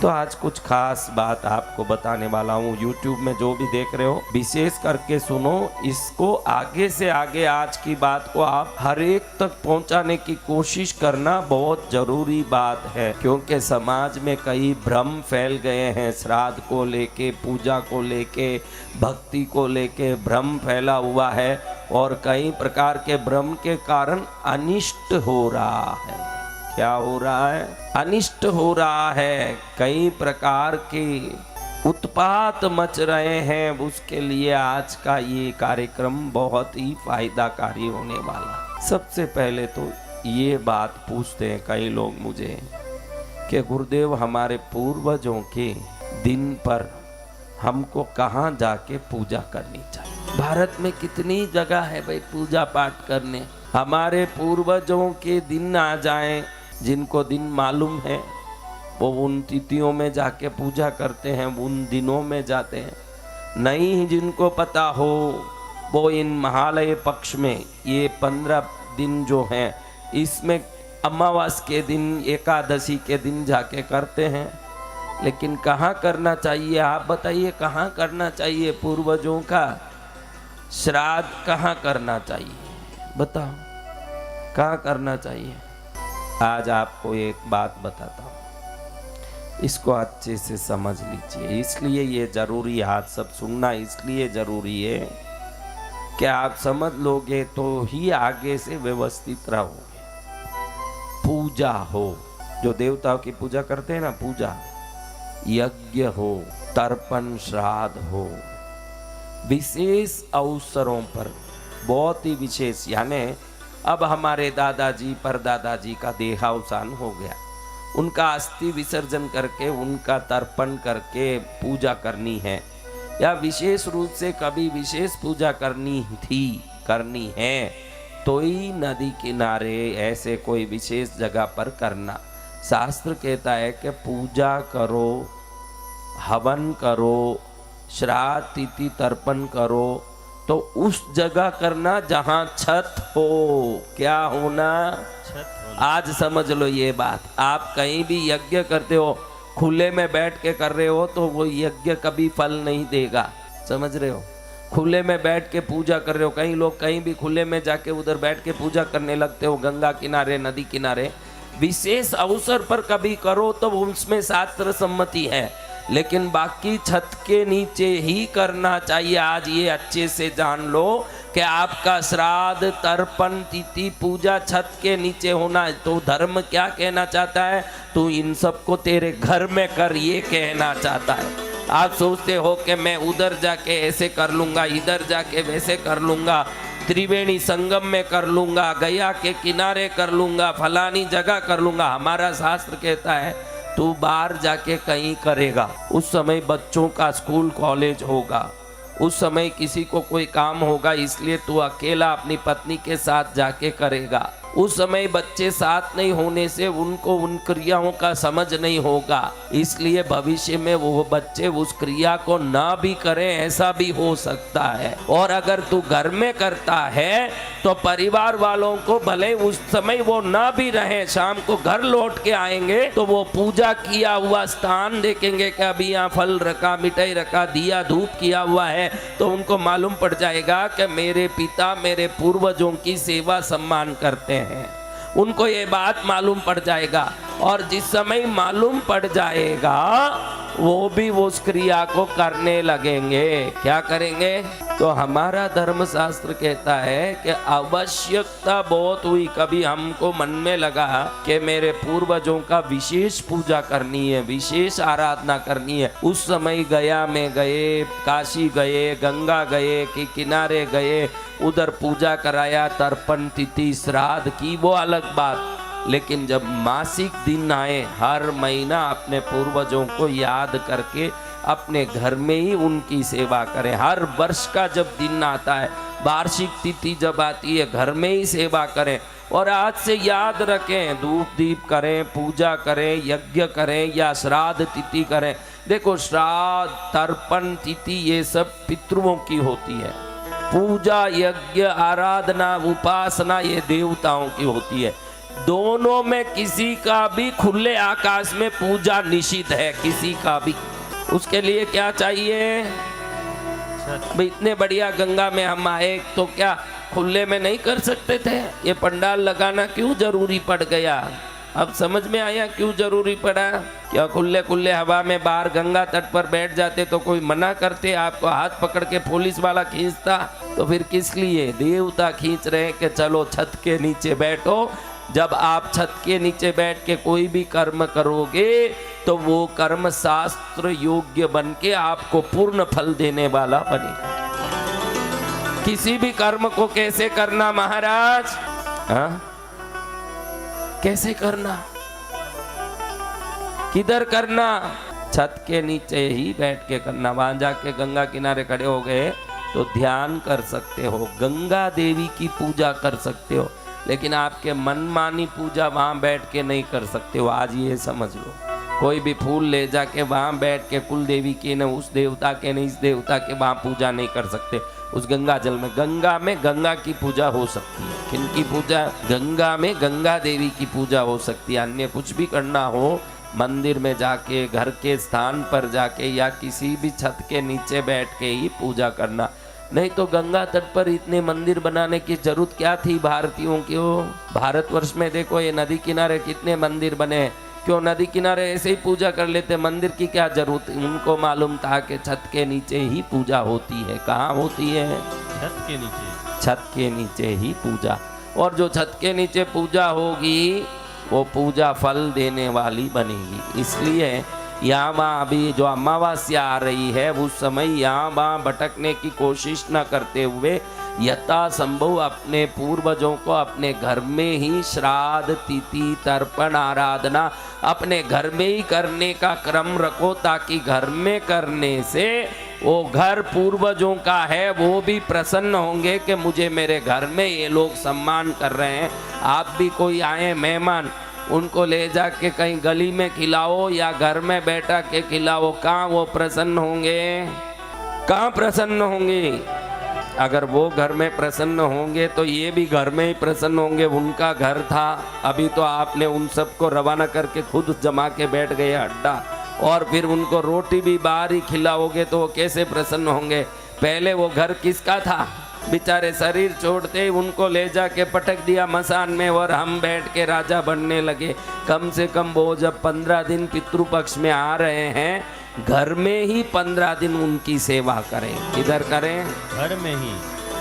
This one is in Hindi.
तो आज कुछ खास बात आपको बताने वाला हूँ। YouTube में जो भी देख रहे हो विशेष करके सुनो, इसको आगे से आगे आज की बात को आप हर एक तक पहुँचाने की कोशिश करना बहुत जरूरी बात है, क्योंकि समाज में कई भ्रम फैल गए हैं। श्राद्ध को लेके, पूजा को लेके, भक्ति को लेके भ्रम फैला हुआ है और कई प्रकार के भ्रम के कारण अनिष्ट हो रहा है। क्या हो रहा है? अनिष्ट हो रहा है। कई प्रकार के उत्पात मच रहे हैं। उसके लिए आज का ये कार्यक्रम बहुत ही फायदाकारी होने वाला। सबसे पहले तो ये बात पूछते हैं कई लोग मुझे कि गुरुदेव, हमारे पूर्वजों के दिन पर हमको कहाँ जाके पूजा करनी चाहिए? भारत में कितनी जगह है भाई पूजा पाठ करने। हमारे पूर्वजों के दिन आ जाएं, जिनको दिन मालूम है वो उन तिथियों में जाके पूजा करते हैं, उन दिनों में जाते हैं। नहीं जिनको पता हो वो इन महालय पक्ष में ये 15 दिन जो हैं, इसमें अमावस के दिन, एकादशी के दिन जाके करते हैं। लेकिन कहाँ करना चाहिए? आप बताइए, कहाँ करना चाहिए? पूर्वजों का श्राद्ध कहाँ करना चाहिए? बताओ, कहाँ करना चाहिए? आज आपको एक बात बताता हूँ, इसको अच्छे से समझ लीजिए। इसलिए ये जरूरी है, आज सब सुनना इसलिए जरूरी है कि आप समझ लोगे तो ही आगे से व्यवस्थित रहोगे। पूजा हो, जो देवताओं की पूजा करते हैं ना, पूजा, यज्ञ हो, तर्पण, श्राद्ध हो, विशेष अवसरों पर, बहुत ही विशेष, यानी अब हमारे दादाजी परदादाजी का देहावसान हो गया, उनका अस्थि विसर्जन करके, उनका तर्पण करके पूजा करनी है, या विशेष रूप से कभी विशेष पूजा करनी है, तो ही नदी किनारे ऐसे कोई विशेष जगह पर करना। शास्त्र कहता है कि पूजा करो, हवन करो, श्राद्ध तिथि तर्पण करो, तो उस जगह करना जहां छत हो। क्या होना? छत होना। आज समझ लो ये बात। आप कहीं भी यज्ञ करते हो, खुले में बैठ के कर रहे हो तो वो यज्ञ कभी फल नहीं देगा। समझ रहे हो? खुले में बैठ के पूजा कर रहे हो, कई लोग कहीं भी खुले में जाके उधर बैठ के पूजा करने लगते हो, गंगा किनारे, नदी किनारे। विशेष अवसर पर कभी करो तो उसमें शास्त्र सम्मति है, लेकिन बाकी छत के नीचे ही करना चाहिए। आज ये अच्छे से जान लो कि आपका श्राद्ध, तर्पण, तिथि, पूजा छत के नीचे होना है। तो धर्म क्या कहना चाहता है? तू इन सबको तेरे घर में कर, ये कहना चाहता है। आप सोचते हो कि मैं उधर जाके ऐसे कर लूँगा, इधर जाके वैसे कर लूँगा, त्रिवेणी संगम में कर लूँगा, गया के किनारे कर लूँगा, फलानी जगह कर लूँगा। हमारा शास्त्र कहता है तू बाहर जाके कहीं करेगा। उस समय बच्चों का स्कूल कॉलेज होगा, उस समय किसी को कोई काम होगा, इसलिए तू अकेला अपनी पत्नी के साथ जाके करेगा। उस समय बच्चे साथ नहीं होने से उनको उन क्रियाओं का समझ नहीं होगा, इसलिए भविष्य में वो बच्चे उस क्रिया को ना भी करें, ऐसा भी हो सकता है। और अगर तू घर में करता है तो परिवार वालों को भले उस समय वो ना भी रहे, शाम को घर लौट के आएंगे तो वो पूजा किया हुआ स्थान देखेंगे कि अभी यहाँ फल रखा, मिठाई रखा, दिया धूप किया हुआ है, तो उनको मालूम पड़ जाएगा कि मेरे पिता मेरे पूर्वजों की सेवा सम्मान करते हैं। उनको ये बात मालूम पड़ जाएगा, और जिस समय मालूम पड़ जाएगा वो भी उस क्रिया को करने लगेंगे। क्या करेंगे? तो हमारा धर्मशास्त्र कहता है कि आवश्यकता बहुत हुई, कभी हमको मन में लगा कि मेरे पूर्वजों का विशेष पूजा करनी है, विशेष आराधना करनी है, उस समय गया में गए, काशी गए, गंगा गए कि किनारे गए, उधर पूजा कराया, तर्पण तिथि श्राद्ध की, वो अलग बात। लेकिन जब मासिक दिन आए, हर महीना अपने पूर्वजों को याद करके अपने घर में ही उनकी सेवा करें। हर वर्ष का जब दिन आता है, वार्षिक तिथि जब आती है, घर में ही सेवा करें। और आज से याद रखें, धूप दीप करें, पूजा करें, यज्ञ करें या श्राद्ध तिथि करें। देखो, श्राद्ध, तर्पण तिथि ये सब पितृओं की होती है। पूजा, यज्ञ, आराधना, उपासना ये देवताओं की होती है। दोनों में किसी का भी खुले आकाश में पूजा निषिद्ध है, किसी का भी। उसके लिए क्या चाहिए? भाई इतने बढ़िया गंगा में हम आए तो क्या खुले में नहीं कर सकते थे? ये पंडाल लगाना क्यों जरूरी पड़ गया? अब समझ में आया क्यों जरूरी पड़ा? क्या खुले खुले हवा में बाहर गंगा तट पर बैठ जाते तो कोई मना करते? आपको हाथ पकड़ के पुलिस वाला खींचता? तो फिर किस लिए देवता खींच रहे हैं कि चलो छत के नीचे बैठो। जब आप छत के नीचे बैठ के कोई भी कर्म करोगे तो वो कर्म शास्त्र योग्य बन के आपको पूर्ण फल देने वाला बनेगा। किसी भी कर्म को कैसे करना महाराज? हाँ, कैसे करना, किधर करना? छत के नीचे ही बैठ के करना। वहां जाके गंगा किनारे खड़े हो गए तो ध्यान कर सकते हो, गंगा देवी की पूजा कर सकते हो, लेकिन आपके मनमानी पूजा वहां बैठ के नहीं कर सकते हो। आज ये समझ लो, कोई भी फूल ले जाके वहां बैठ के कुल देवी की न उस देवता के न इस देवता के वहां पूजा नहीं कर सकते। उस गंगा जल में गंगा की पूजा हो सकती है। किनकी पूजा? गंगा में गंगा देवी की पूजा हो सकती है। अन्य कुछ भी करना हो, मंदिर में जाके, घर के स्थान पर जाके या किसी भी छत के नीचे बैठ के ही पूजा करना। नहीं तो गंगा तट पर इतने मंदिर बनाने की जरूरत क्या थी भारतीयों की? भारतवर्ष में देखो ये नदी किनारे कितने मंदिर बने। क्यों नदी किनारे ऐसे ही पूजा कर लेते? मंदिर की क्या जरूरत? उनको मालूम था कि छत के नीचे ही पूजा होती है। कहाँ होती है? छत के नीचे। छत के नीचे ही पूजा। और जो छत के नीचे पूजा होगी वो पूजा फल देने वाली बनेगी। इसलिए यहाँ वहाँ अभी जो अमावस्या आ रही है उस समय यहाँ वहाँ भटकने की कोशिश न करते हुए यथासंभव अपने पूर्वजों को अपने घर में ही श्राद्ध, तिथि, तर्पण, आराधना अपने घर में ही करने का क्रम रखो, ताकि घर में करने से वो घर पूर्वजों का है वो भी प्रसन्न होंगे कि मुझे मेरे घर में ये लोग सम्मान कर रहे हैं। आप भी कोई आए मेहमान, उनको ले जाके कहीं गली में खिलाओ या घर में बैठा के खिलाओ, कहाँ वो प्रसन्न होंगे? कहाँ प्रसन्न होंगे? अगर वो घर में प्रसन्न होंगे तो ये भी घर में ही प्रसन्न होंगे। उनका घर था, अभी तो आपने उन सबको रवाना करके खुद जमा के बैठ गए अड्डा, और फिर उनको रोटी भी बाहर ही खिलाओगे तो वो कैसे प्रसन्न होंगे? पहले वो घर किसका था? बेचारे शरीर छोड़ते ही उनको ले जाके पटक दिया मसान में और हम बैठ के राजा बनने लगे। कम से कम वो जब 15 दिन पितृपक्ष में आ रहे हैं, घर में ही 15 दिन उनकी सेवा करें। किधर करें? घर में ही।